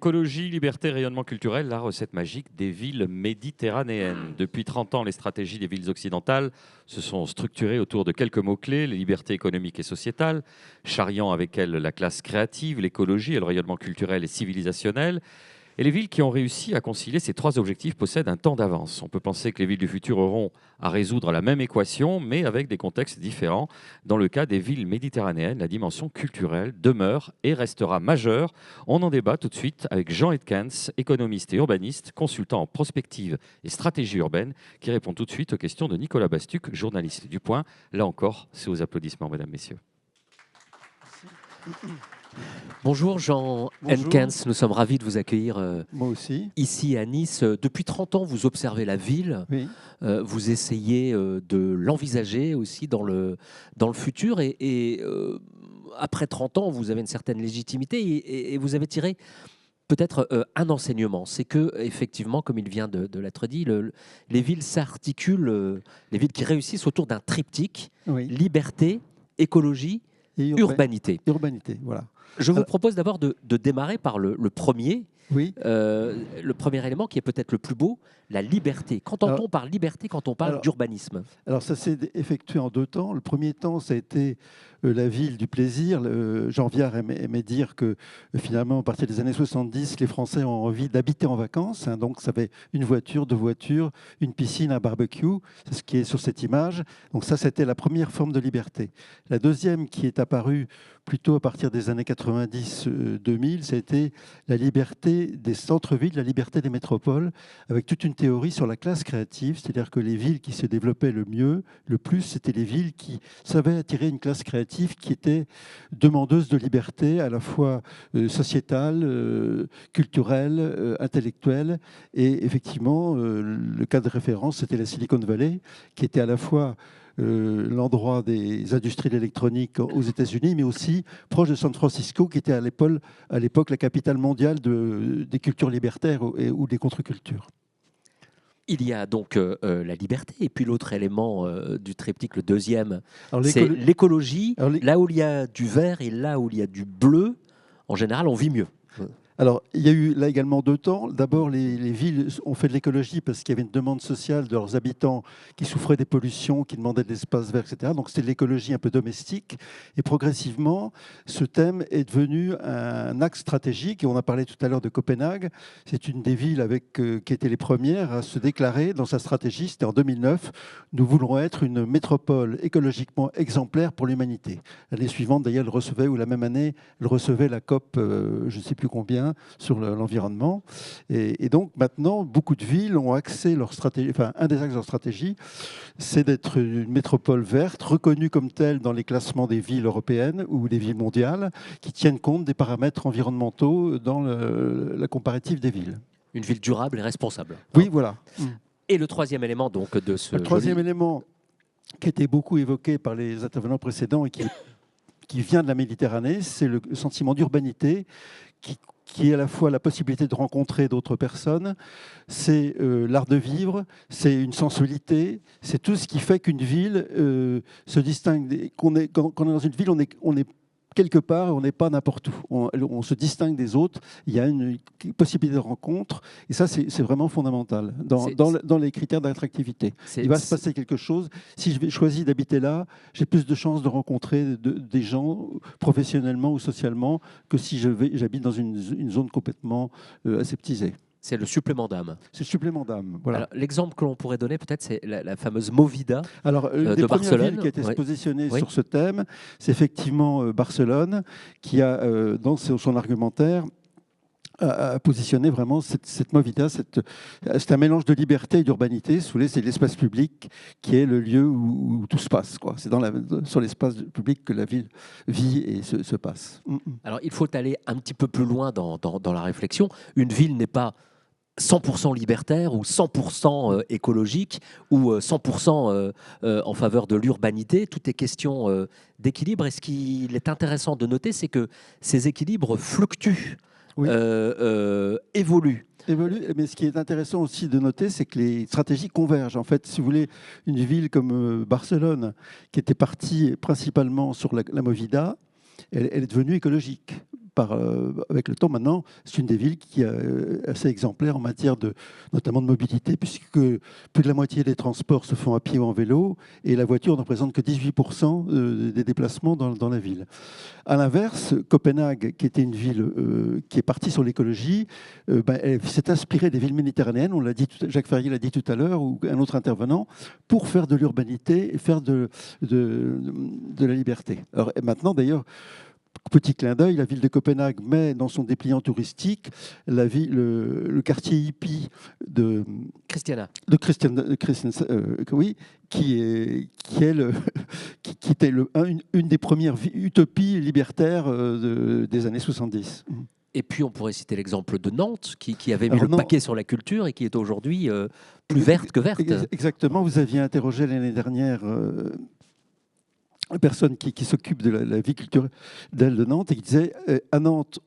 Écologie, liberté, rayonnement culturel, la recette magique des villes méditerranéennes. Depuis 30 ans, les stratégies des villes occidentales se sont structurées autour de quelques mots-clés: les libertés économiques et sociétales, charriant avec elles la classe créative, l'écologie et le rayonnement culturel et civilisationnel. Et les villes qui ont réussi à concilier ces trois objectifs possèdent un temps d'avance. On peut penser que les villes du futur auront à résoudre la même équation, mais avec des contextes différents. Dans le cas des villes méditerranéennes, la dimension culturelle demeure et restera majeure. On en débat tout de suite avec Jean Edkens, économiste et urbaniste, consultant en prospective et stratégie urbaine, qui répond tout de suite aux questions de Nicolas Bastuc, journaliste du Point. Là encore, c'est aux applaudissements, mesdames, messieurs. Bonjour Jean Edkens, nous sommes ravis de vous accueillir Moi aussi. ici à Nice. Depuis 30 ans, vous observez la ville, Oui. vous essayez de l'envisager aussi dans le futur et après 30 ans, vous avez une certaine légitimité et vous avez tiré peut-être un enseignement. C'est que, effectivement, comme il vient de l'être dit, les villes s'articulent, les villes qui réussissent autour d'un triptyque: Oui. liberté, écologie, Et urbanité. Urbanité, voilà. Je vous propose d'abord de démarrer par le premier, Oui. le premier élément qui est peut-être le plus beau, la liberté. Qu'entend-on par liberté quand on parle d'urbanisme? Alors ça s'est effectué en deux temps. Le premier temps, ça a été la ville du plaisir. Jean Viard aimait dire que finalement, à partir des années 70, les Français ont envie d'habiter en vacances. Donc ça fait une voiture, deux voitures, une piscine, un barbecue. C'est ce qui est sur cette image. Donc ça, c'était la première forme de liberté. La deuxième, qui est apparue plutôt à partir des années 90-2000, ça a été la liberté des centres-villes, la liberté des métropoles, avec toute une théorie sur la classe créative, c'est-à-dire que les villes qui se développaient le mieux, le plus, c'était les villes qui savaient attirer une classe créative qui était demandeuse de liberté, à la fois sociétale, culturelle, intellectuelle. Et effectivement, le cas de référence, c'était la Silicon Valley, qui était à la fois l'endroit des industries de l'électronique aux États-Unis, mais aussi proche de San Francisco, qui était à l'époque la capitale mondiale des cultures libertaires ou des contre-cultures. Il y a donc la liberté, et puis l'autre élément du triptyque, le deuxième, Alors, c'est l'écologie. Là où il y a du vert et là où il y a du bleu, en général, on vit mieux. Alors, il y a eu là également deux temps. D'abord, les villes ont fait de l'écologie parce qu'il y avait une demande sociale de leurs habitants qui souffraient des pollutions, qui demandaient de l'espace vert, etc. Donc, c'était de l'écologie un peu domestique. Et progressivement, ce thème est devenu un axe stratégique. Et on a parlé tout à l'heure de Copenhague. C'est une des villes qui étaient les premières à se déclarer dans sa stratégie. C'était en 2009. Nous voulons être une métropole écologiquement exemplaire pour l'humanité. L'année suivante, d'ailleurs, elle recevait, ou la même année, elle recevait la COP, je ne sais plus combien, sur l'environnement. Et donc maintenant, beaucoup de villes ont axé leur stratégie, enfin un des axes de leur stratégie, c'est d'être une métropole verte, reconnue comme telle dans les classements des villes européennes ou des villes mondiales, qui tiennent compte des paramètres environnementaux dans la comparative des villes. Une ville durable et responsable. Oui, voilà. Et le troisième élément donc de ce Le troisième élément qui a été beaucoup évoqué par les intervenants précédents et qui vient de la Méditerranée, c'est le sentiment d'urbanité qui est à la fois la possibilité de rencontrer d'autres personnes, c'est l'art de vivre, c'est une sensualité, c'est tout ce qui fait qu'une ville se distingue. Quand on est dans une ville, on est quelque part et on n'est pas n'importe où. On se distingue des autres, il y a une possibilité de rencontre, et ça, c'est vraiment fondamental dans les critères d'attractivité. Il va se passer quelque chose. Si je choisis d'habiter là, j'ai plus de chances de rencontrer des gens professionnellement ou socialement que si j'habite dans une zone complètement aseptisée. C'est le supplément d'âme. C'est le supplément d'âme, voilà. L'exemple que l'on pourrait donner, peut-être, c'est la fameuse Movida de Barcelone. Une des premières villes qui a été positionnée sur ce thème, c'est effectivement Barcelone, qui a, dans son argumentaire, a positionné vraiment cette Movida. C'est un mélange de liberté et d'urbanité. C'est l'espace public qui est le lieu où tout se passe, quoi. C'est sur l'espace public que la ville vit et se passe. Alors, il faut aller un petit peu plus loin dans la réflexion. Une ville n'est pas 100% libertaire ou 100% écologique ou 100% en faveur de l'urbanité. Tout est question d'équilibre. Et ce qu'il est intéressant de noter, c'est que ces équilibres fluctuent, évoluent. Mais ce qui est intéressant aussi de noter, c'est que les stratégies convergent. En fait, si vous voulez, une ville comme Barcelone, qui était partie principalement sur la Movida, elle est devenue écologique. avec le temps, maintenant, c'est une des villes qui est assez exemplaire en matière notamment de mobilité, puisque plus de la moitié des transports se font à pied ou en vélo, et la voiture ne représente que 18% des déplacements dans la ville. À l'inverse, Copenhague, qui était une ville qui est partie sur l'écologie, elle s'est inspirée des villes méditerranéennes, on l'a dit, Jacques Ferrier l'a dit tout à l'heure, ou un autre intervenant, pour faire de l'urbanité et faire de la liberté. Alors, et maintenant, d'ailleurs, petit clin d'œil, la ville de Copenhague met dans son dépliant touristique le quartier hippie de Christiana. Oui, qui était une des premières utopies libertaires des années 70. Et puis on pourrait citer l'exemple de Nantes, qui avait mis le paquet sur la culture et qui est aujourd'hui plus verte que verte. Exactement, vous aviez interrogé l'année dernière personne qui s'occupe de la vie culturelle de Nantes et qui disait à Nantes,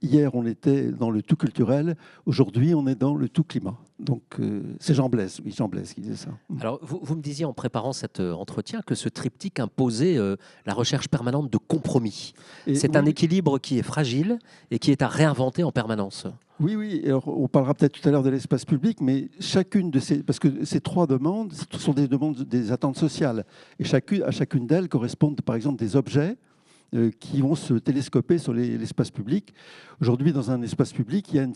hier on était dans le tout culturel, aujourd'hui on est dans le tout climat. Donc c'est Jean Blaise qui disait ça. Alors vous me disiez en préparant cet entretien que ce triptyque imposait la recherche permanente de compromis. C'est un équilibre qui est fragile et qui est à réinventer en permanence. Oui. Alors, on parlera peut-être tout à l'heure de l'espace public, mais chacune de parce que ces trois demandes sont des demandes, des attentes sociales, et à chacune d'elles correspondent par exemple des objets qui vont se télescoper sur l'espace public. Aujourd'hui, dans un espace public, il y a on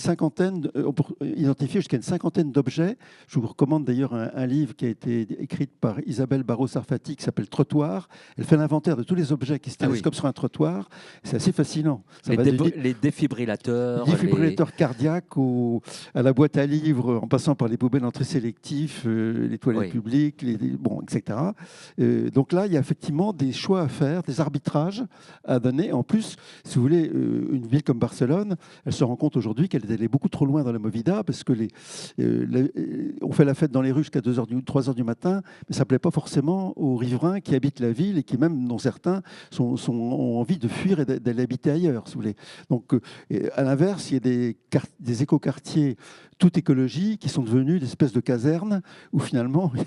peut identifier jusqu'à une cinquantaine d'objets. Je vous recommande d'ailleurs un livre qui a été écrit par Isabelle Barraud-Sarfati qui s'appelle Trottoir. Elle fait l'inventaire de tous les objets qui se télescopent sur un trottoir. C'est assez fascinant. Les défibrillateurs. Les défibrillateurs cardiaques, à la boîte à livres, en passant par les poubelles d'entrée sélectif, les toilettes publiques, etc. Donc là, il y a effectivement des choix à faire, des arbitrages à donner. En plus, si vous voulez, une ville comme Barcelone, elle se rend compte aujourd'hui qu'elle est allée beaucoup trop loin dans la movida parce que on fait la fête dans les rues jusqu'à 3 heures du matin, mais ça ne plaît pas forcément aux riverains qui habitent la ville et qui, même dont certains, ont envie de fuir et d'aller habiter ailleurs, si vous voulez. Donc, à l'inverse, il y a des écoquartiers toute écologie qui sont devenus des espèces de casernes où finalement il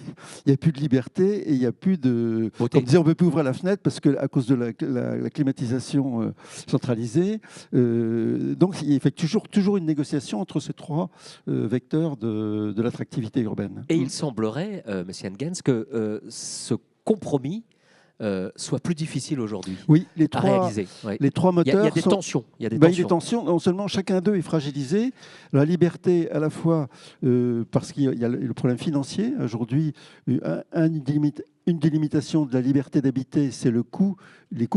n'y a plus de liberté et il n'y a plus de... Comme disait, on ne peut plus ouvrir la fenêtre parce qu'à cause de la climatisation centralisée. Donc il y a toujours une négociation entre ces trois vecteurs de l'attractivité urbaine. Et il semblerait, M. Engens, que ce compromis soit plus difficile aujourd'hui à réaliser. Les trois moteurs. Il y a des tensions. Il y a des tensions. Non seulement chacun d'eux est fragilisé. La liberté, à la fois parce qu'il y a le problème financier. Aujourd'hui, une délimitation de la liberté d'habiter, c'est les coûts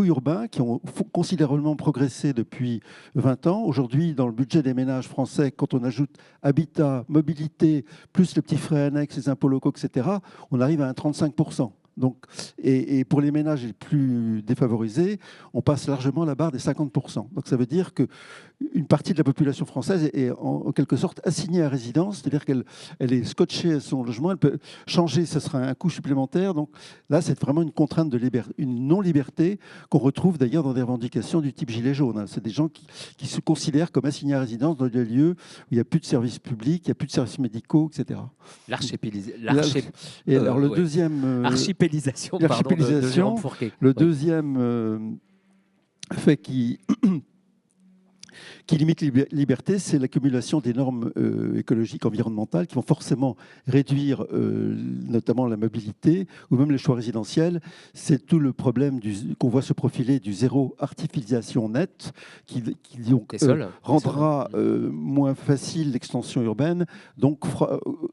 urbains qui ont considérablement progressé depuis 20 ans. Aujourd'hui, dans le budget des ménages français, quand on ajoute habitat, mobilité, plus les petits frais annexes, les impôts locaux, etc., on arrive à un 35%. Donc, et pour les ménages les plus défavorisés, on passe largement la barre des 50%. Donc ça veut dire qu'une partie de la population française est en quelque sorte assignée à résidence, c'est-à-dire qu'elle est scotchée à son logement, elle peut changer, ce sera un coût supplémentaire. Donc là, c'est vraiment une contrainte une non-liberté qu'on retrouve d'ailleurs dans des revendications du type gilet jaune. C'est des gens qui se considèrent comme assignés à résidence dans des lieux où il n'y a plus de services publics, il n'y a plus de services médicaux, etc. L'archipélisation, le deuxième fait qui limite la liberté, c'est l'accumulation des normes écologiques, environnementales, qui vont forcément réduire notamment la mobilité ou même les choix résidentiels. C'est tout le problème qu'on voit se profiler du zéro artificialisation nette, qui donc rendra moins facile l'extension urbaine, donc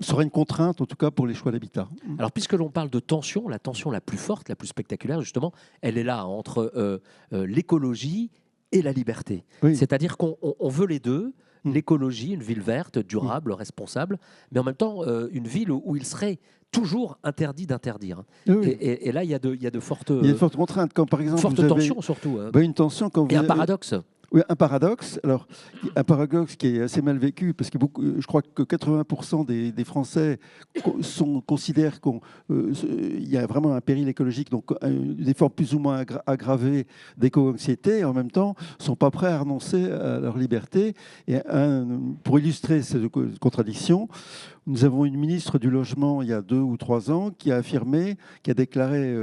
sera une contrainte, en tout cas, pour les choix d'habitat. Alors, puisque l'on parle de tension, la tension la plus forte, la plus spectaculaire, justement, elle est là, entre l'écologie et la liberté. C'est-à-dire qu'on veut les deux, l'écologie, une ville verte, durable, responsable, mais en même temps une ville où il serait toujours interdit d'interdire. Et là, il y a de fortes... Il y a de fortes contraintes, comme par exemple... Fortes tensions, surtout. Une tension quand et un paradoxe. Oui, un paradoxe. Alors, un paradoxe qui est assez mal vécu, parce que je crois que 80% des Français considèrent qu'il y a vraiment un péril écologique, donc des formes plus ou moins aggravées d'éco-anxiété, et en même temps ne sont pas prêts à renoncer à leur liberté. Et pour illustrer ces contradictions, Nous avons une ministre du Logement il y a 2 ou 3 ans qui a affirmé, qui a déclaré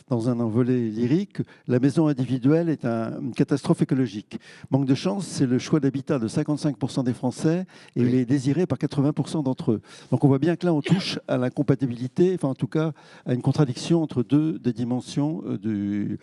dans un envolé lyrique, la maison individuelle est une catastrophe écologique. Manque de chance, c'est le choix d'habitat de 55% des Français et il est désiré par 80% d'entre eux. Donc on voit bien que là, on touche à l'incompatibilité, enfin en tout cas à une contradiction entre deux des dimensions de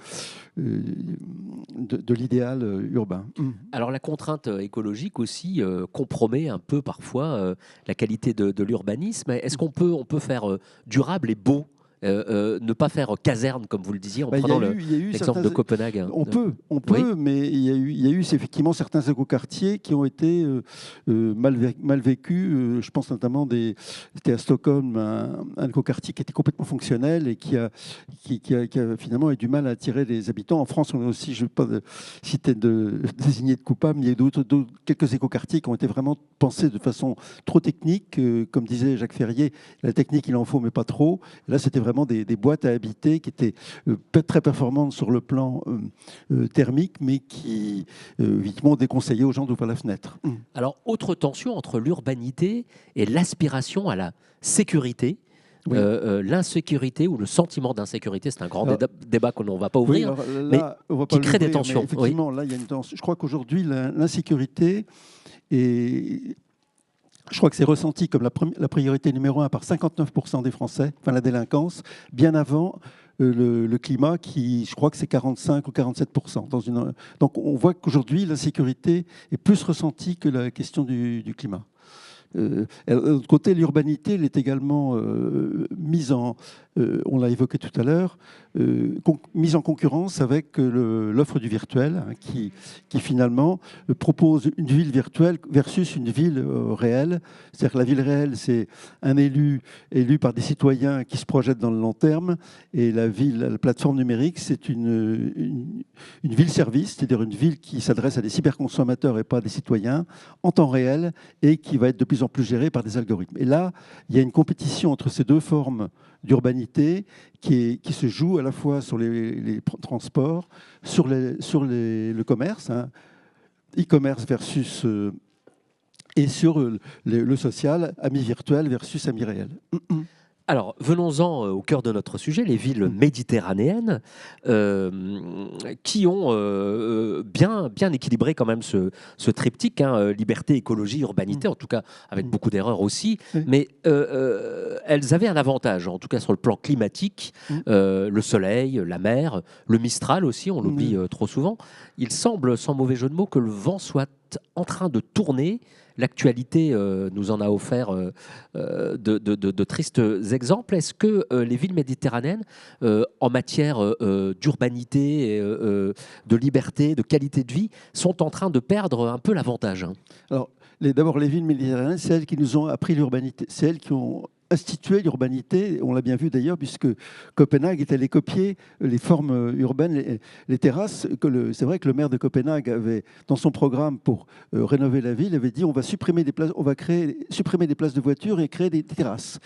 l'idéal urbain. Alors la contrainte écologique aussi compromet un peu parfois la qualité de l'urbanisme. Est-ce qu'on peut faire durable et beau, ne pas faire caserne, comme vous le disiez, en prenant l'exemple de Copenhague? On peut, Oui. mais il y a eu effectivement certains écoquartiers qui ont été mal vécus. Je pense notamment, c'était à Stockholm, un écoquartier qui était complètement fonctionnel et qui a finalement eu du mal à attirer les habitants. En France, on a aussi, je ne veux pas citer désigner de coupables, mais il y a quelques écoquartiers qui ont été vraiment pensés de façon trop technique. Comme disait Jacques Ferrier, la technique, il en faut, mais pas trop. Là, c'était vraiment des boîtes à habiter qui étaient très performantes sur le plan thermique, mais qui évidemment déconseillaient aux gens d'ouvrir la fenêtre. Alors, autre tension entre l'urbanité et l'aspiration à la sécurité. Oui. L'insécurité ou le sentiment d'insécurité, c'est un grand débat qu'on ne va pas Oui, ouvrir, là, mais qui crée des tensions. Effectivement, là, il y a une tension. Je crois qu'aujourd'hui, l'insécurité est... Je crois que c'est ressenti comme la priorité numéro 1 par 59% des Français, enfin la délinquance, bien avant le climat, qui, je crois que c'est 45 ou 47%. Donc on voit qu'aujourd'hui, l'insécurité est plus ressentie que la question du climat. De l'autre côté, l'urbanité, elle est également mise en, on l'a évoqué tout à l'heure, mise en concurrence avec l'offre du virtuel, hein, qui finalement propose une ville virtuelle versus une ville réelle. C'est-à-dire que la ville réelle, c'est un élu par des citoyens qui se projettent dans le long terme, et la plateforme numérique, c'est une ville-service, c'est-à-dire une ville qui s'adresse à des cyberconsommateurs et pas à des citoyens, en temps réel, et qui va être de plus en plus gérée par des algorithmes. Et là, il y a une compétition entre ces deux formes d'urbanité qui se joue à la fois sur les transports, sur le commerce, hein, e-commerce versus et sur le social, amis virtuels versus amis réels. Alors, venons-en au cœur de notre sujet, les villes méditerranéennes, qui ont bien équilibré quand même ce triptyque, hein, liberté, écologie, urbanité, en tout cas avec beaucoup d'erreurs aussi, mais elles avaient un avantage, en tout cas sur le plan climatique, le soleil, la mer, le Mistral aussi, on l'oublie trop souvent. Il semble, sans mauvais jeu de mots, que le vent soit en train de tourner. L'actualité nous en a offert de tristes exemples. Est-ce que les villes méditerranéennes, en matière d'urbanité, de liberté, de qualité de vie, sont en train de perdre un peu l'avantage? Alors, d'abord, les villes méditerranéennes, c'est elles qui nous ont appris l'urbanité. C'est elles qui ont institué l'urbanité. On l'a bien vu d'ailleurs, puisque Copenhague est allé copier les formes urbaines, les terrasses. C'est vrai que le maire de Copenhague avait, dans son programme pour rénover la ville, avait dit on va supprimer des places, supprimer des places de voitures et créer des terrasses.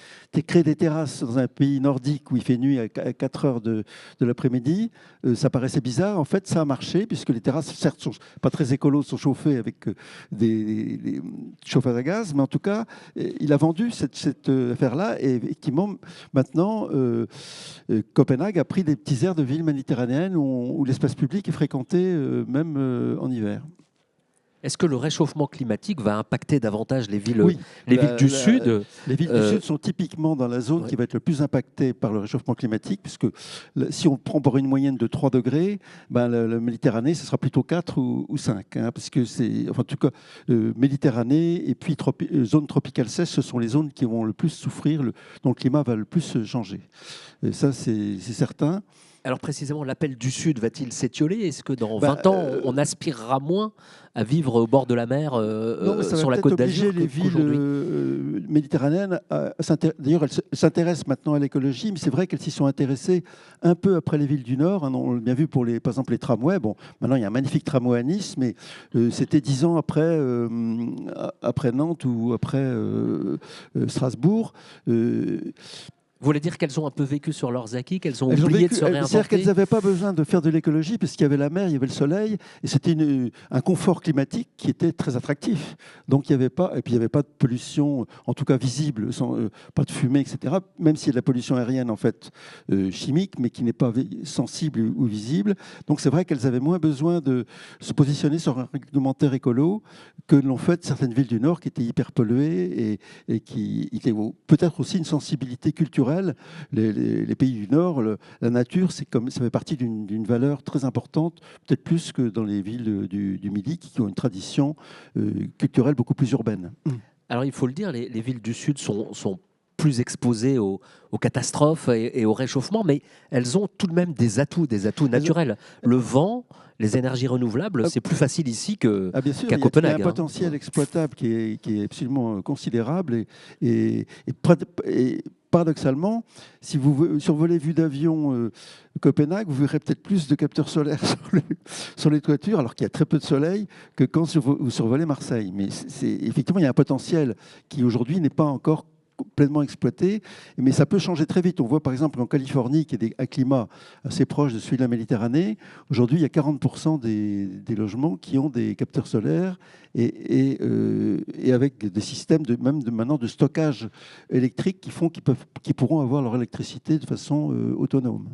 Créer des terrasses dans un pays nordique où il fait nuit à 4 heures de l'après-midi, ça paraissait bizarre. En fait, ça a marché, puisque les terrasses, certes, sont pas très écolos, sont chauffées avec des chauffages à gaz, mais en tout cas, il a vendu cette affaire-là. Et effectivement, maintenant, Copenhague a pris des petits airs de ville méditerranéenne où l'espace public est fréquenté même en hiver. Est-ce que le réchauffement climatique va impacter davantage les villes, villes du Sud? Les villes du Sud sont typiquement dans la zone qui va être le plus impactée par le réchauffement climatique, puisque si on prend pour une moyenne de 3 degrés, la Méditerranée, ce sera plutôt 4 ou 5. Hein, parce que c'est, enfin, en tout cas, Méditerranée et puis zone tropicale sèche, ce sont les zones qui vont le plus souffrir, dont le climat va le plus changer. Et ça, c'est certain. Alors précisément, l'appel du Sud va-t-il s'étioler? Est-ce que dans 20 ans, on aspirera moins à vivre au bord de la mer sur la Côte d'Azur? Les villes méditerranéennes, d'ailleurs, elles s'intéressent maintenant à l'écologie, mais c'est vrai qu'elles s'y sont intéressées un peu après les villes du Nord. Hein, on l'a bien vu pour par exemple les tramways. Bon, maintenant il y a un magnifique tramway à Nice, mais c'était 10 ans après Nantes ou après Strasbourg. Vous voulez dire qu'elles ont un peu vécu sur leurs acquis, qu'elles ont Elles ont oublié de vécu- se C'est-à-dire réinventer? qu'elles n'avaient pas besoin de faire de l'écologie parce qu'il y avait la mer, il y avait le soleil, et c'était un confort climatique qui était très attractif. Donc il y avait pas, et puis il n'y avait pas de pollution, en tout cas visible, pas de fumée, etc. Même s'il y a de la pollution aérienne en fait chimique, mais qui n'est pas sensible ou visible. Donc c'est vrai qu'elles avaient moins besoin de se positionner sur un réglementaire écolo que l'ont fait certaines villes du Nord qui étaient hyper polluées et qui étaient peut-être aussi une sensibilité culturelle. Les pays du Nord, la nature, ça fait partie d'une valeur très importante, peut-être plus que dans les villes du Midi, qui ont une tradition culturelle beaucoup plus urbaine. Alors il faut le dire, les villes du Sud sont plus exposées aux catastrophes et au réchauffement, mais elles ont tout de même des atouts naturels. Le vent, les énergies renouvelables, c'est plus facile ici Bien sûr, qu'à il y a Copenhague. un potentiel exploitable qui est absolument considérable et paradoxalement, si vous survolez vue d'avion Copenhague, vous verrez peut-être plus de capteurs solaires sur les toitures, alors qu'il y a très peu de soleil, que quand vous survolez Marseille. Mais effectivement, il y a un potentiel qui aujourd'hui n'est pas encore pleinement exploité, mais ça peut changer très vite. On voit par exemple en Californie, qui est un climat assez proche de celui de la Méditerranée, aujourd'hui il y a 40% des logements qui ont des capteurs solaires et avec des systèmes maintenant de stockage électrique qui pourront avoir leur électricité de façon autonome.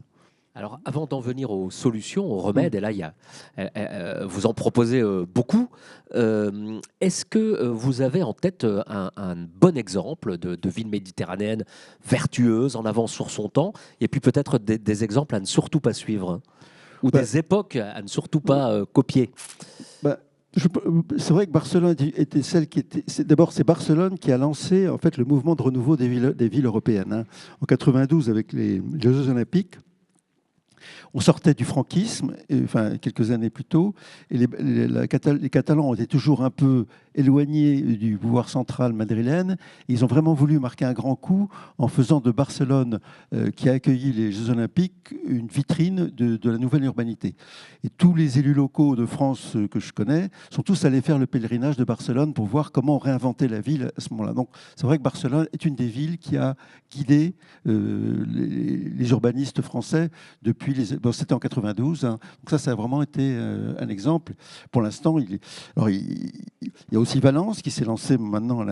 Alors, avant d'en venir aux solutions, aux remèdes, et là, vous en proposez beaucoup, est-ce que vous avez en tête un bon exemple de ville méditerranéenne vertueuse, en avance sur son temps, et puis peut-être des exemples à ne surtout pas suivre, ou des époques à ne surtout pas copier? Bah, c'est vrai que Barcelone était celle qui était. D'abord, c'est Barcelone qui a lancé en fait le mouvement de renouveau des villes européennes. Hein. En 92, avec les Jeux Olympiques, on sortait du franquisme, enfin quelques années plus tôt, et les Catalans étaient toujours un peu éloignés du pouvoir central madrilène. Et ils ont vraiment voulu marquer un grand coup en faisant de Barcelone, qui a accueilli les Jeux Olympiques, une vitrine de la nouvelle urbanité. Et tous les élus locaux de France que je connais sont tous allés faire le pèlerinage de Barcelone pour voir comment réinventer la ville à ce moment-là. Donc c'est vrai que Barcelone est une des villes qui a guidé les urbanistes français depuis c'était en 92. Hein. Donc ça a vraiment été un exemple. Pour l'instant, il y a aussi Valence qui s'est lancé maintenant,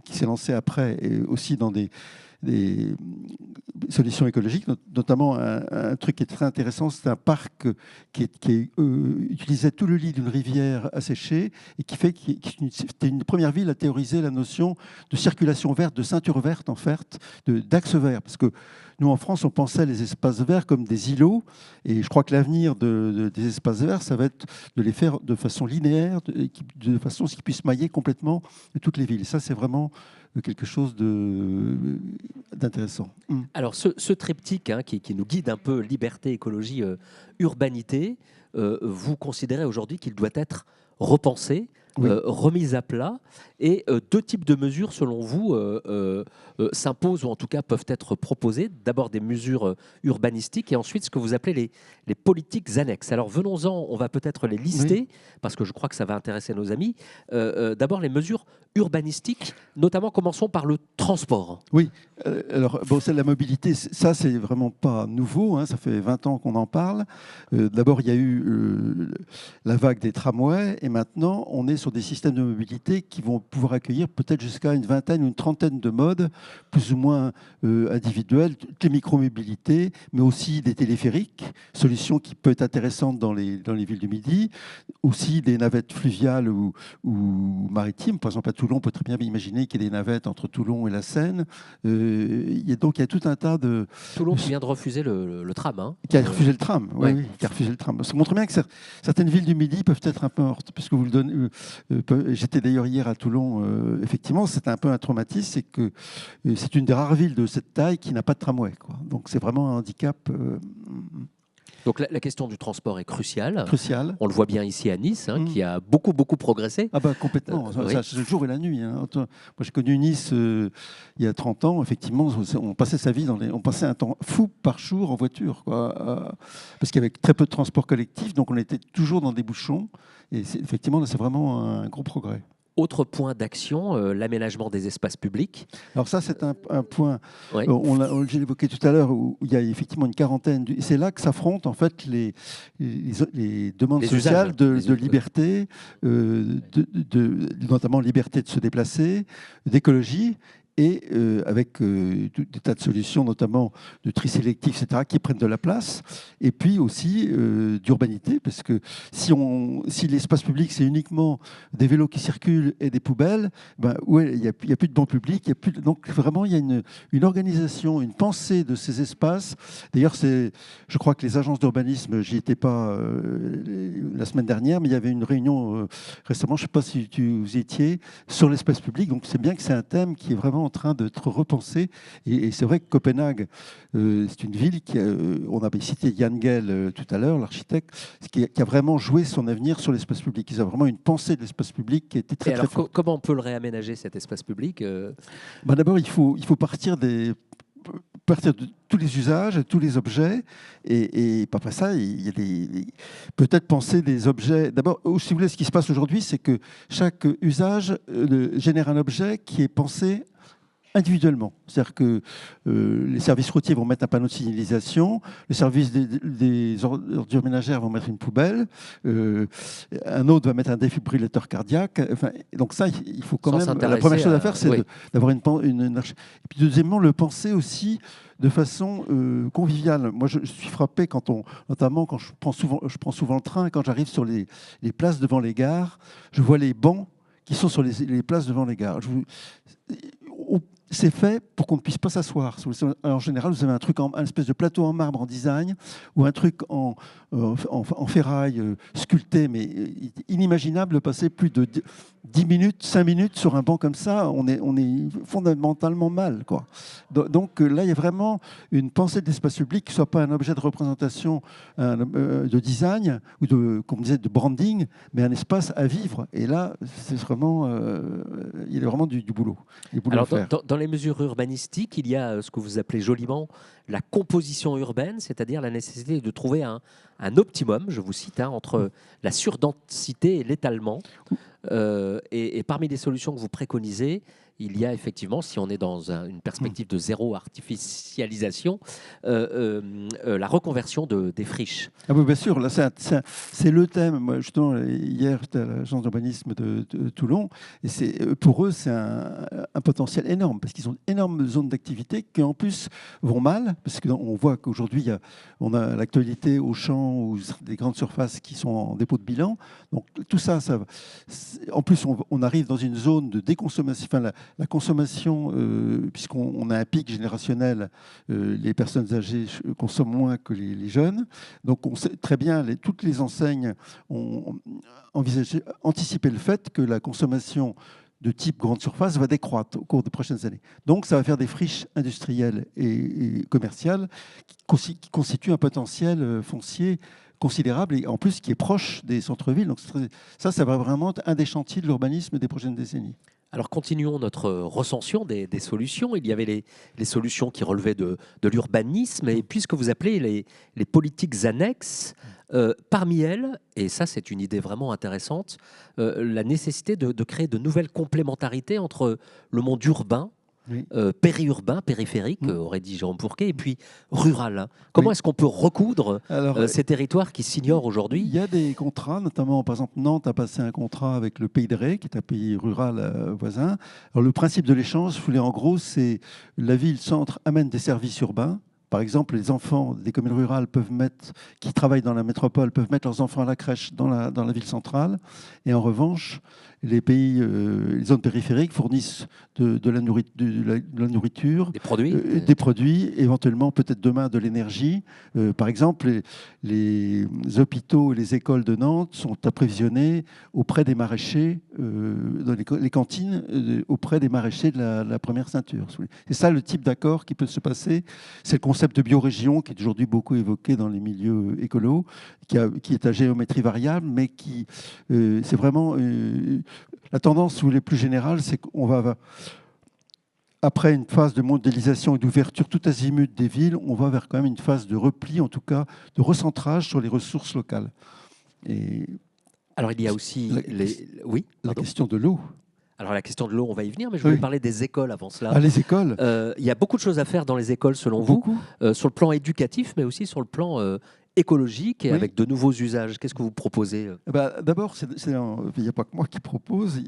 qui s'est lancé après, et aussi dans des solutions écologiques, notamment un truc qui est très intéressant, c'est un parc qui utilisait tout le lit d'une rivière asséchée et c'était une première ville à théoriser la notion de circulation verte, de ceinture verte en fait, d'axe vert, parce que nous, en France, on pensait les espaces verts comme des îlots, et je crois que l'avenir des espaces verts, ça va être de les faire de façon linéaire, de façon à ce qu'ils puissent mailler complètement toutes les villes. Et ça, c'est vraiment quelque chose d'intéressant. Alors, ce triptyque qui nous guide un peu, liberté, écologie, urbanité, vous considérez aujourd'hui qu'il doit être repensé, Oui. remise à plat, et deux types de mesures, selon vous, s'imposent ou en tout cas peuvent être proposées. D'abord des mesures urbanistiques et ensuite ce que vous appelez les politiques annexes. Alors venons-en, on va peut-être les lister, parce que je crois que ça va intéresser nos amis. D'abord les mesures urbanistiques, notamment commençons par le transport. Oui, alors celle de la mobilité, ça c'est vraiment pas nouveau, hein, ça fait 20 ans qu'on en parle. D'abord il y a eu la vague des tramways et maintenant on est sur des systèmes de mobilité qui vont pouvoir accueillir peut-être jusqu'à une vingtaine ou une trentaine de modes, plus ou moins individuels, toutes les micromobilités, mais aussi des téléphériques, solution qui peut être intéressante dans les villes du Midi, aussi des navettes fluviales ou maritimes. Par exemple, à Toulon, on peut très bien imaginer qu'il y ait des navettes entre Toulon et la Seine. Donc il y a tout un tas de... Toulon qui vient de refuser le tram. Hein. Qui a refusé le tram, oui, Ouais. oui, qui a refusé le tram. Ça montre bien que certaines villes du Midi peuvent être un peu mortes, puisque vous le donnez. J'étais d'ailleurs hier à Toulon. Effectivement, c'est un peu un traumatisme, c'est que c'est une des rares villes de cette taille qui n'a pas de tramway, quoi. Donc c'est vraiment un handicap Donc la question du transport est cruciale. crucial. On le voit bien ici à Nice, qui a beaucoup progressé. Ah bah complètement, Oui. c'est le jour et la nuit. Hein. Moi j'ai connu Nice il y a 30 ans, effectivement, on passait sa vie on passait un temps fou par jour en voiture, quoi, parce qu'il y avait très peu de transport collectif, donc on était toujours dans des bouchons, et effectivement là c'est vraiment un gros progrès. Autre point d'action, l'aménagement des espaces publics. Alors ça, c'est un point, Oui. j'ai évoqué tout à l'heure, où il y a effectivement une quarantaine. C'est là que s'affrontent en fait les demandes Les sociales usages. de liberté, notamment liberté de se déplacer, d'écologie. Et avec des tas de solutions, notamment de tri sélectif, etc., qui prennent de la place. Et puis aussi d'urbanité, parce que si l'espace public, c'est uniquement des vélos qui circulent et des poubelles, ben, ouais, il n'y a plus de banc public. Donc vraiment, il y a une organisation, une pensée de ces espaces. D'ailleurs, je crois que les agences d'urbanisme, j'y étais pas la semaine dernière, mais il y avait une réunion récemment, je ne sais pas si vous y étiez, sur l'espace public. Donc c'est bien que c'est un thème qui est vraiment en train d'être repensé. Et c'est vrai que Copenhague, c'est une ville on avait cité Jan Gehl tout à l'heure, l'architecte, qui a vraiment joué son avenir sur l'espace public. Ils ont vraiment une pensée de l'espace public qui était très, très forte. Comment on peut le réaménager, cet espace public Ben d'abord, il faut partir de tous les usages, tous les objets, et après ça, il y a peut-être penser des objets. D'abord, si vous voulez, ce qui se passe aujourd'hui, c'est que chaque usage génère un objet qui est pensé individuellement. C'est-à-dire que les services routiers vont mettre un panneau de signalisation, le service des ordures ménagères vont mettre une poubelle, un autre va mettre un défibrillateur cardiaque. Enfin, donc ça, il faut quand même... La première chose à faire, c'est d'avoir une archi. Et puis deuxièmement, le penser aussi de façon conviviale. Moi, je suis frappé notamment quand je prends souvent le train, quand j'arrive sur les places devant les gares, je vois les bancs qui sont sur les places devant les gares. C'est fait pour qu'on ne puisse pas s'asseoir. En général, vous avez un espèce de plateau en marbre en design ou un truc en ferraille sculpté, mais inimaginable de passer plus de 10 minutes, 5 minutes sur un banc comme ça. On est fondamentalement mal, quoi. Donc là, il y a vraiment une pensée de l'espace public qui ne soit pas un objet de représentation, de design ou comme on disait, de branding, mais un espace à vivre. Et là, c'est vraiment, il y a vraiment du boulot. Alors, dans les mesures urbanistiques, il y a ce que vous appelez joliment la composition urbaine, c'est-à-dire la nécessité de trouver un optimum, je vous cite, entre la surdensité et l'étalement. Et parmi les solutions que vous préconisez, il y a effectivement, si on est dans une perspective de zéro artificialisation, la reconversion des friches. Ah oui, bien sûr, là, c'est le thème. Moi, justement, hier, j'étais à l'agence d'urbanisme de Toulon, et pour eux, c'est un potentiel énorme, parce qu'ils ont d'énormes zones d'activité qui, en plus, vont mal, parce qu'on voit qu'aujourd'hui, on a l'actualité Auchan ou des grandes surfaces qui sont en dépôt de bilan. Donc, tout ça en plus, on arrive dans une zone de déconsommation, enfin, la consommation, puisqu'on a un pic générationnel, les personnes âgées consomment moins que les jeunes. Donc on sait très bien, toutes les enseignes ont anticipé le fait que la consommation de type grande surface va décroître au cours des prochaines années. Donc ça va faire des friches industrielles et commerciales qui constituent un potentiel foncier considérable et en plus qui est proche des centres-villes. Donc ça va vraiment être un des chantiers de l'urbanisme des prochaines décennies. Alors continuons notre recension des solutions. Il y avait les solutions qui relevaient de l'urbanisme et puis ce que vous appelez les politiques annexes. Parmi elles, et ça c'est une idée vraiment intéressante, la nécessité de créer de nouvelles complémentarités entre le monde urbain, oui. Périurbain, périphérique, aurait dit Jérôme Fourquet, et puis rural. Comment est-ce qu'on peut recoudre ces territoires qui s'ignorent aujourd'hui ? Il y a des contrats, notamment par exemple Nantes a passé un contrat avec le Pays de Ré, qui est un pays rural voisin. Alors, le principe de l'échange, en gros, c'est la ville-centre amène des services urbains. Par exemple, les enfants des communes rurales qui travaillent dans la métropole peuvent mettre leurs enfants à la crèche dans la ville centrale. Et en revanche, les zones périphériques fournissent de la nourriture, des produits, éventuellement peut-être demain de l'énergie. Par exemple, les hôpitaux et les écoles de Nantes sont approvisionnés auprès des maraîchers, dans les cantines auprès des maraîchers de la première ceinture. C'est ça le type d'accord qui peut se passer. C'est le concept de biorégion qui est aujourd'hui beaucoup évoqué dans les milieux écolos, qui est à géométrie variable, mais c'est vraiment... la tendance, si vous voulez, plus générale, c'est qu'on va, après une phase de modélisation et d'ouverture tout azimut des villes, on va vers quand même une phase de repli, en tout cas de recentrage sur les ressources locales. Alors il y a aussi la question de l'eau. Alors la question de l'eau, on va y venir, mais je voulais parler des écoles avant cela. Ah, les écoles. Il y a beaucoup de choses à faire dans les écoles selon Beaucoup. vous, sur le plan éducatif, mais aussi sur le plan écologique et avec de nouveaux usages. Qu'est-ce que vous proposez D'abord, il n'y a pas que moi qui propose.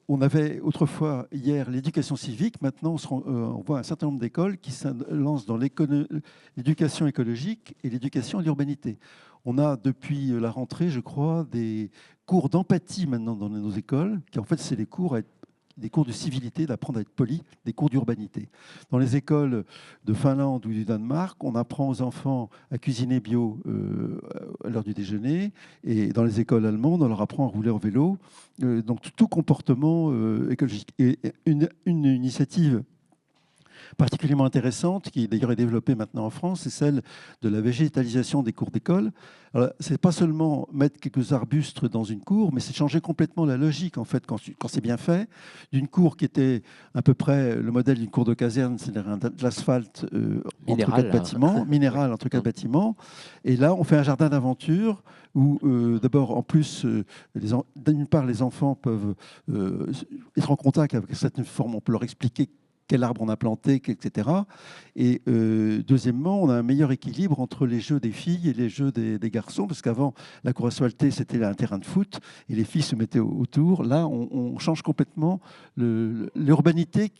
On avait autrefois, hier, l'éducation civique. Maintenant, on voit un certain nombre d'écoles qui se lancent dans l'éducation écologique et l'éducation à l'urbanité. On a, depuis la rentrée, je crois, des cours d'empathie maintenant dans nos écoles, qui en fait, c'est des cours de civilité, d'apprendre à être poli, des cours d'urbanité. Dans les écoles de Finlande ou du Danemark, on apprend aux enfants à cuisiner bio à l'heure du déjeuner, et dans les écoles allemandes, on leur apprend à rouler en vélo. Donc tout comportement écologique. Et une initiative particulièrement intéressante, qui d'ailleurs est développée maintenant en France, c'est celle de la végétalisation des cours d'école. Ce n'est pas seulement mettre quelques arbustes dans une cour, mais c'est changer complètement la logique, en fait, quand c'est bien fait. D'une cour qui était à peu près le modèle d'une cour de caserne, c'est-à-dire de l'asphalte entre quatre bâtiments, minéral entre quatre bâtiments. Et là, on fait un jardin d'aventure où, d'abord, en plus, d'une part, les enfants peuvent être en contact avec cette forme, on peut leur expliquer quel arbre on a planté, etc. Et deuxièmement, on a un meilleur équilibre entre les jeux des filles et les jeux des garçons, parce qu'avant, la cour asphaltée, c'était un terrain de foot, et les filles se mettaient autour. Là, on change complètement l'urbanité.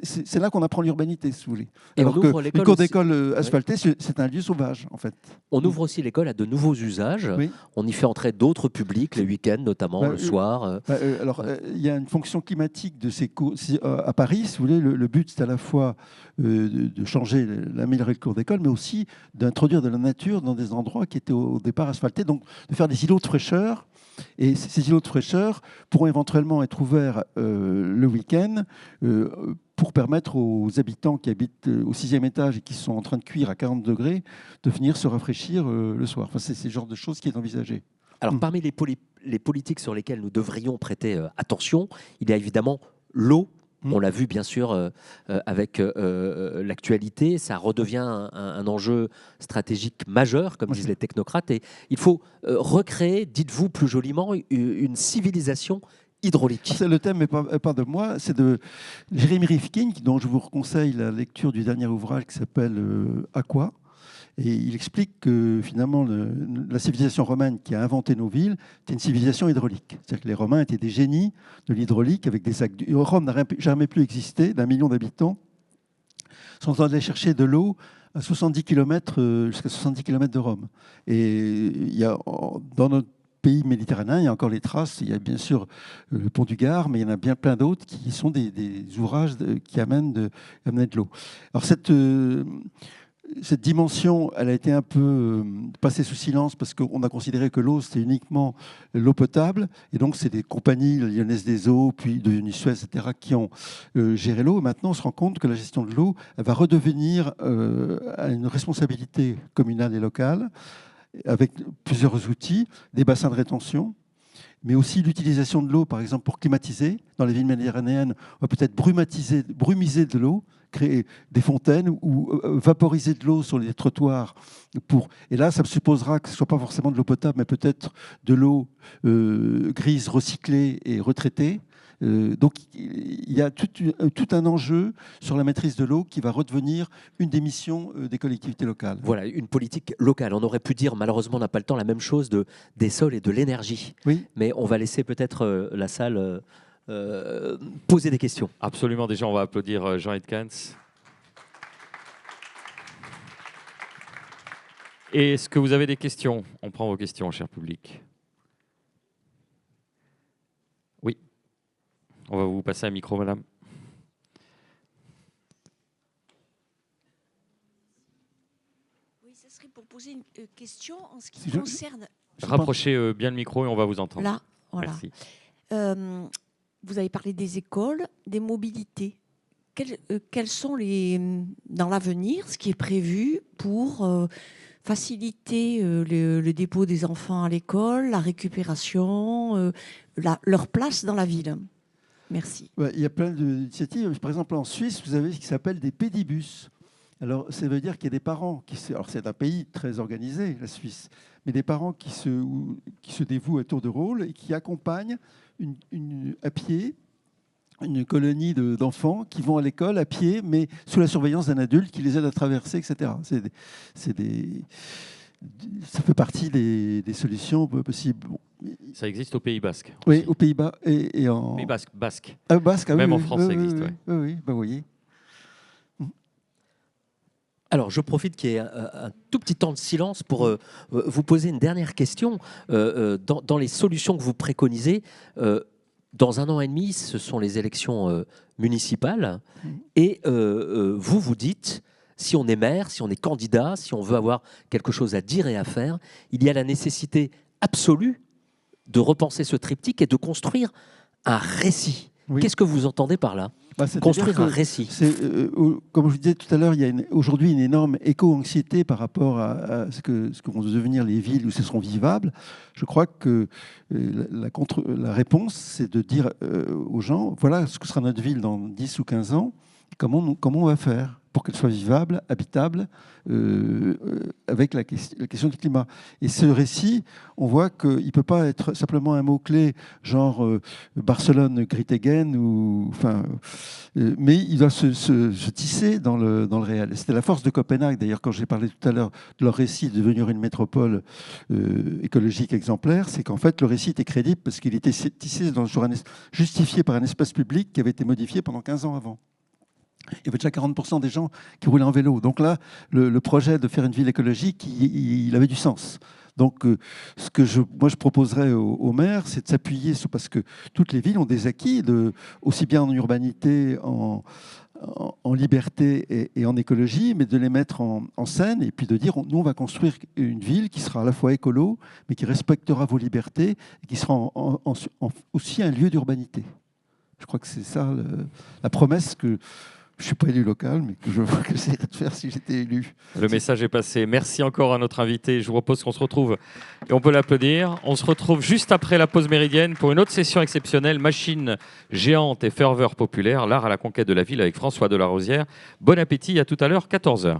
C'est là qu'on apprend l'urbanité, si vous voulez. Et alors qu'une cour d'école asphaltée, c'est un lieu sauvage, en fait. On ouvre aussi l'école à de nouveaux usages. Oui. On y fait entrer d'autres publics, les week-ends notamment, le soir. Il y a une fonction climatique de ces cours à Paris, si vous voulez. Le but, c'est à la fois de changer, d'améliorer le cours d'école, mais aussi d'introduire de la nature dans des endroits qui étaient au départ asphaltés, donc de faire des îlots de fraîcheur. Et ces îlots de fraîcheur pourront éventuellement être ouverts le week-end pour permettre aux habitants qui habitent au 6e étage et qui sont en train de cuire à 40 degrés de venir se rafraîchir le soir. Enfin, c'est ce genre de choses qui est envisagé. Alors, parmi les politiques sur lesquelles nous devrions prêter attention, il y a évidemment l'eau. On l'a vu bien sûr avec l'actualité, ça redevient un enjeu stratégique majeur, comme disent les technocrates, et il faut recréer, dites-vous plus joliment, une civilisation hydraulique. Le thème n'est pas de moi, c'est de Jérémy Rifkin, dont je vous conseille la lecture du dernier ouvrage qui s'appelle Aqua. Et il explique que finalement, la civilisation romaine qui a inventé nos villes était une civilisation hydraulique. C'est-à-dire que les Romains étaient des génies de l'hydraulique avec des sacs. Rome n'a jamais pu exister d'1 million d'habitants sans aller chercher de l'eau à 70 km, jusqu'à 70 km de Rome. Et il y a, dans notre pays méditerranéen, il y a encore les traces. Il y a bien sûr le pont du Gard, mais il y en a bien plein d'autres qui sont des ouvrages qui amènent de l'eau. Alors cette dimension, elle a été un peu passée sous silence parce qu'on a considéré que l'eau, c'était uniquement l'eau potable. Et donc, c'est des compagnies, la Lyonnaise des Eaux, puis de Suez, etc., qui ont géré l'eau. Maintenant, on se rend compte que la gestion de l'eau, elle va redevenir à une responsabilité communale et locale, avec plusieurs outils, des bassins de rétention, mais aussi l'utilisation de l'eau, par exemple, pour climatiser. Dans les villes méditerranéennes, on va peut-être brumiser de l'eau, créer des fontaines ou vaporiser de l'eau sur les trottoirs. Et là, ça supposera que ce ne soit pas forcément de l'eau potable, mais peut-être de l'eau grise recyclée et retraitée. Donc, il y a tout un enjeu sur la maîtrise de l'eau qui va redevenir une des missions des collectivités locales. Voilà, une politique locale. On aurait pu dire, malheureusement, on n'a pas le temps, la même chose des sols et de l'énergie. Oui. Mais on va laisser peut-être la salle poser des questions. Absolument. Déjà, on va applaudir Jean Edkens. Et est-ce que vous avez des questions? On prend vos questions, cher public. Oui. On va vous passer un micro, madame. Oui, ça serait pour poser une question en ce qui concerne... Rapprochez bien le micro et on va vous entendre. Là, voilà. Merci. Vous avez parlé des écoles, des mobilités. Quels sont dans l'avenir ce qui est prévu pour faciliter le dépôt des enfants à l'école, la récupération, leur place dans la ville? Merci. Il y a plein d'initiatives. Par exemple, en Suisse, vous avez ce qui s'appelle des pédibus. Alors, ça veut dire qu'il y a des parents alors c'est un pays très organisé, la Suisse, mais des parents qui se dévouent à tour de rôle et qui accompagnent à pied une colonie d'enfants qui vont à l'école à pied, mais sous la surveillance d'un adulte qui les aide à traverser, etc. Ça fait partie des solutions possibles. Bon. Ça existe au Pays Basque. Oui, aussi. aux Pays-Bas et en... Pays Basque. Basque. Ah, Basque, ah, Même oui, en oui, France, oui, ça existe. oui, Ouais. oui, oui, bah, vous voyez. Alors, je profite qu'il y ait un tout petit temps de silence pour vous poser une dernière question. Dans les solutions que vous préconisez, dans 1 an et demi, ce sont les élections municipales. Et vous dites, si on est maire, si on est candidat, si on veut avoir quelque chose à dire et à faire, il y a la nécessité absolue de repenser ce triptyque et de construire un récit. Oui. Qu'est-ce que vous entendez par là ? C'est-à-dire Construire que un récit. Comme je vous disais tout à l'heure, il y a aujourd'hui une énorme éco-anxiété par rapport à ce que vont devenir les villes où ce seront vivables. Je crois que la réponse, c'est de dire aux gens, voilà ce que sera notre ville dans 10 ou 15 ans, comment on va faire pour qu'elle soit vivable, habitable, avec la question du climat. Et ce récit, on voit qu'il ne peut pas être simplement un mot-clé, genre Barcelone, Great Again, mais il doit se tisser dans le réel. C'était la force de Copenhague, d'ailleurs, quand j'ai parlé tout à l'heure de leur récit de devenir une métropole écologique exemplaire, c'est qu'en fait, le récit était crédible parce qu'il était tissé justifié par un espace public qui avait été modifié pendant 15 ans avant. Il y avait déjà 40% des gens qui roulaient en vélo. Donc là, le projet de faire une ville écologique, il avait du sens. Donc, ce que je proposerais aux maires, c'est de s'appuyer parce que toutes les villes ont des acquis, aussi bien en urbanité, en liberté et en écologie, mais de les mettre en scène et puis de dire, nous, on va construire une ville qui sera à la fois écolo, mais qui respectera vos libertés et qui sera aussi un lieu d'urbanité. Je crois que c'est ça la promesse que... Je ne suis pas élu local, mais que j'essaierais de faire si j'étais élu. Le message est passé. Merci encore à notre invité. Je vous propose qu'on se retrouve, et on peut l'applaudir. On se retrouve juste après la pause méridienne pour une autre session exceptionnelle, Machine géante et ferveur populaire, l'art à la conquête de la ville avec François Delarosière. Bon appétit, à tout à l'heure, 14h.